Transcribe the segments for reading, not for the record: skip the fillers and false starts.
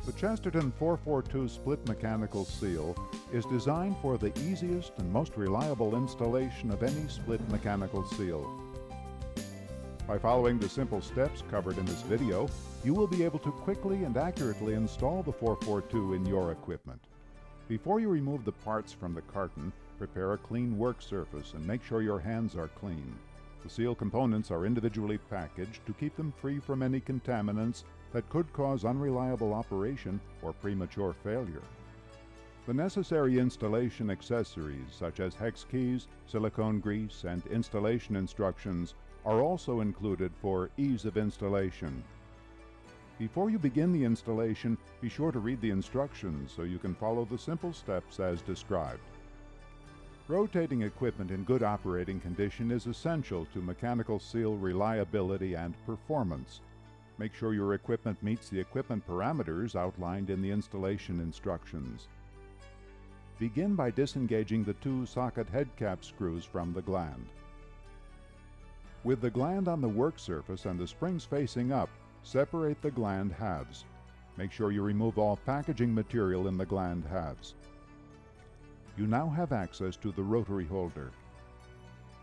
The Chesterton 442 split mechanical seal is designed for the easiest and most reliable installation of any split mechanical seal. By following the simple steps covered in this video, you will be able to quickly and accurately install the 442 in your equipment. Before you remove the parts from the carton, prepare a clean work surface and make sure your hands are clean. The seal components are individually packaged to keep them free from any contaminants that could cause unreliable operation or premature failure. The necessary installation accessories such as hex keys, silicone grease, and installation instructions are also included for ease of installation. Before you begin the installation, be sure to read the instructions so you can follow the simple steps as described. Rotating equipment in good operating condition is essential to mechanical seal reliability and performance. Make sure your equipment meets the equipment parameters outlined in the installation instructions. Begin by disengaging the two socket head cap screws from the gland. With the gland on the work surface and the springs facing up, separate the gland halves. Make sure you remove all packaging material in the gland halves. You now have access to the rotary holder.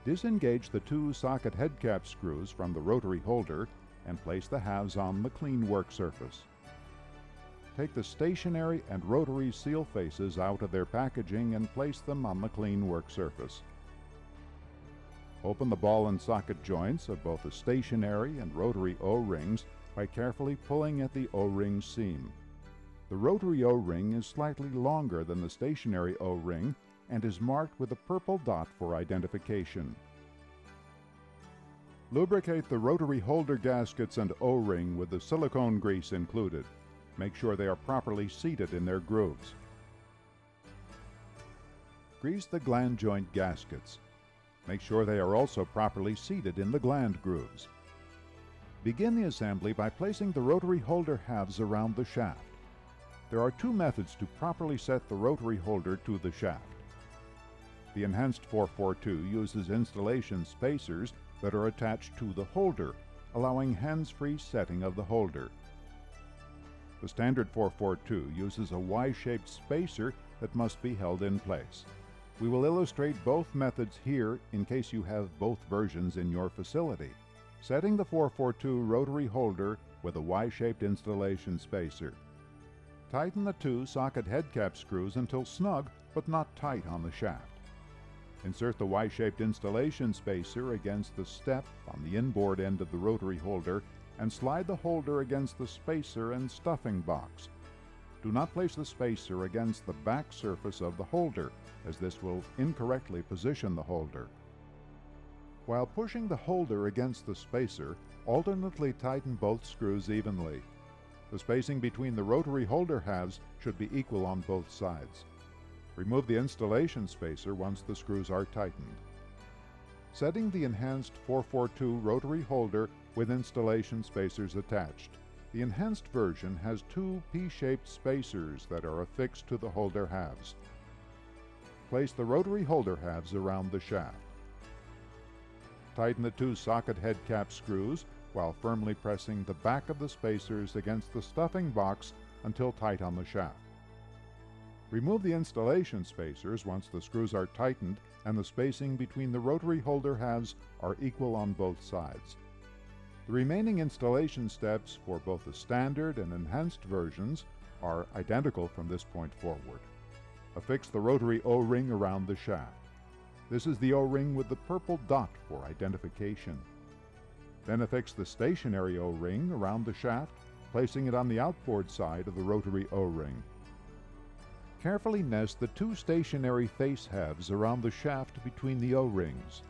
Disengage the two socket head cap screws from the rotary holder and place the halves on the clean work surface. Take the stationary and rotary seal faces out of their packaging and place them on the clean work surface. Open the ball and socket joints of both the stationary and rotary O-rings by carefully pulling at the O-ring seam. The rotary O-ring is slightly longer than the stationary O-ring and is marked with a purple dot for identification. Lubricate the rotary holder gaskets and O-ring with the silicone grease included. Make sure they are properly seated in their grooves. Grease the gland joint gaskets. Make sure they are also properly seated in the gland grooves. Begin the assembly by placing the rotary holder halves around the shaft. There are two methods to properly set the rotary holder to the shaft. The enhanced 442 uses installation spacers that are attached to the holder, allowing hands-free setting of the holder. The standard 442 uses a Y-shaped spacer that must be held in place. We will illustrate both methods here in case you have both versions in your facility. Setting the 442 rotary holder with a Y-shaped installation spacer. Tighten the two socket head cap screws until snug but not tight on the shaft. Insert the Y-shaped installation spacer against the step on the inboard end of the rotary holder and slide the holder against the spacer and stuffing box. Do not place the spacer against the back surface of the holder, as this will incorrectly position the holder. While pushing the holder against the spacer, alternately tighten both screws evenly. The spacing between the rotary holder halves should be equal on both sides. Remove the installation spacer once the screws are tightened. Setting the enhanced 442 rotary holder with installation spacers attached. The enhanced version has two P-shaped spacers that are affixed to the holder halves. Place the rotary holder halves around the shaft. Tighten the two socket head cap screws while firmly pressing the back of the spacers against the stuffing box until tight on the shaft. Remove the installation spacers once the screws are tightened and the spacing between the rotary holder halves are equal on both sides. The remaining installation steps for both the standard and enhanced versions are identical from this point forward. Affix the rotary O-ring around the shaft. This is the O-ring with the purple dot for identification. Then affix the stationary O-ring around the shaft, placing it on the outboard side of the rotary O-ring. Carefully nest the two stationary face halves around the shaft between the O-rings.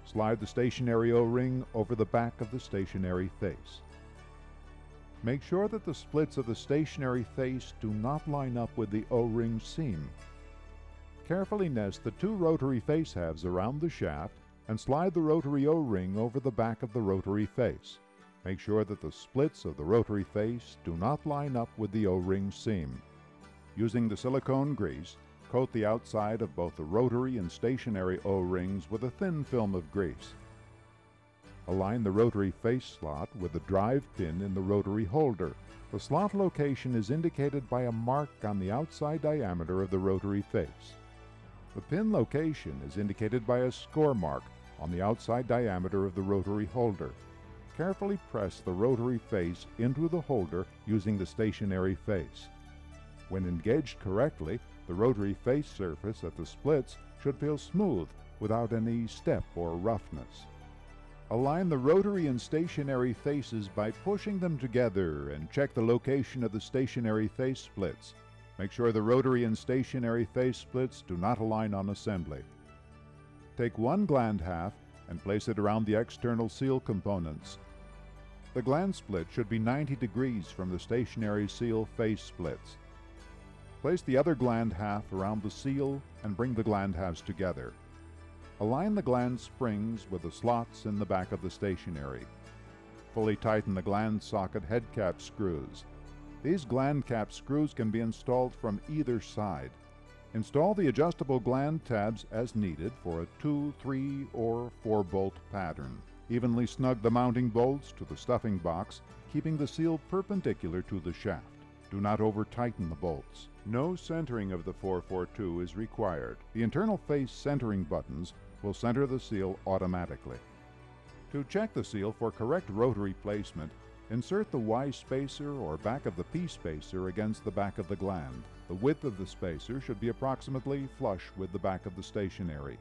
Slide the stationary O-ring over the back of the stationary face. Make sure that the splits of the stationary face do not line up with the O-ring seam. Carefully nest the two rotary face halves around the shaft and slide the rotary O-ring over the back of the rotary face. Make sure that the splits of the rotary face do not line up with the O-ring seam. Using the silicone grease, coat the outside of both the rotary and stationary O-rings with a thin film of grease. Align the rotary face slot with the drive pin in the rotary holder. The slot location is indicated by a mark on the outside diameter of the rotary face. The pin location is indicated by a score mark on the outside diameter of the rotary holder. Carefully press the rotary face into the holder using the stationary face. When engaged correctly, the rotary face surface at the splits should feel smooth without any step or roughness. Align the rotary and stationary faces by pushing them together and check the location of the stationary face splits. Make sure the rotary and stationary face splits do not align on assembly. Take one gland half and place it around the external seal components. The gland split should be 90 degrees from the stationary seal face splits. Place the other gland half around the seal and bring the gland halves together. Align the gland springs with the slots in the back of the stationary. Fully tighten the gland socket head cap screws. These gland cap screws can be installed from either side. Install the adjustable gland tabs as needed for a 2, 3, or 4 bolt pattern. Evenly snug the mounting bolts to the stuffing box, keeping the seal perpendicular to the shaft. Do not over-tighten the bolts. No centering of the 442 is required. The internal face centering buttons will center the seal automatically. To check the seal for correct rotary placement, insert the Y spacer or back of the P spacer against the back of the gland. The width of the spacer should be approximately flush with the back of the stationary.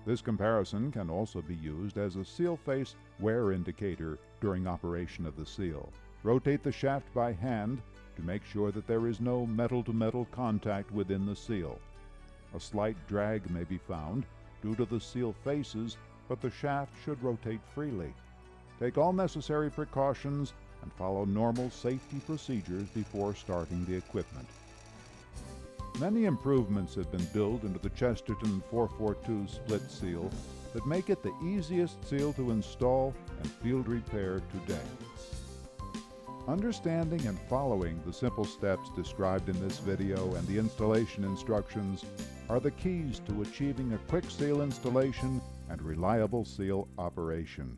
This comparison can also be used as a seal face wear indicator during operation of the seal. Rotate the shaft by hand to make sure that there is no metal-to-metal contact within the seal. A slight drag may be found due to the seal faces, but the shaft should rotate freely. Take all necessary precautions and follow normal safety procedures before starting the equipment. Many improvements have been built into the Chesterton 442 split seal that make it the easiest seal to install and field repair today. Understanding and following the simple steps described in this video and the installation instructions are the keys to achieving a quick seal installation and reliable seal operation.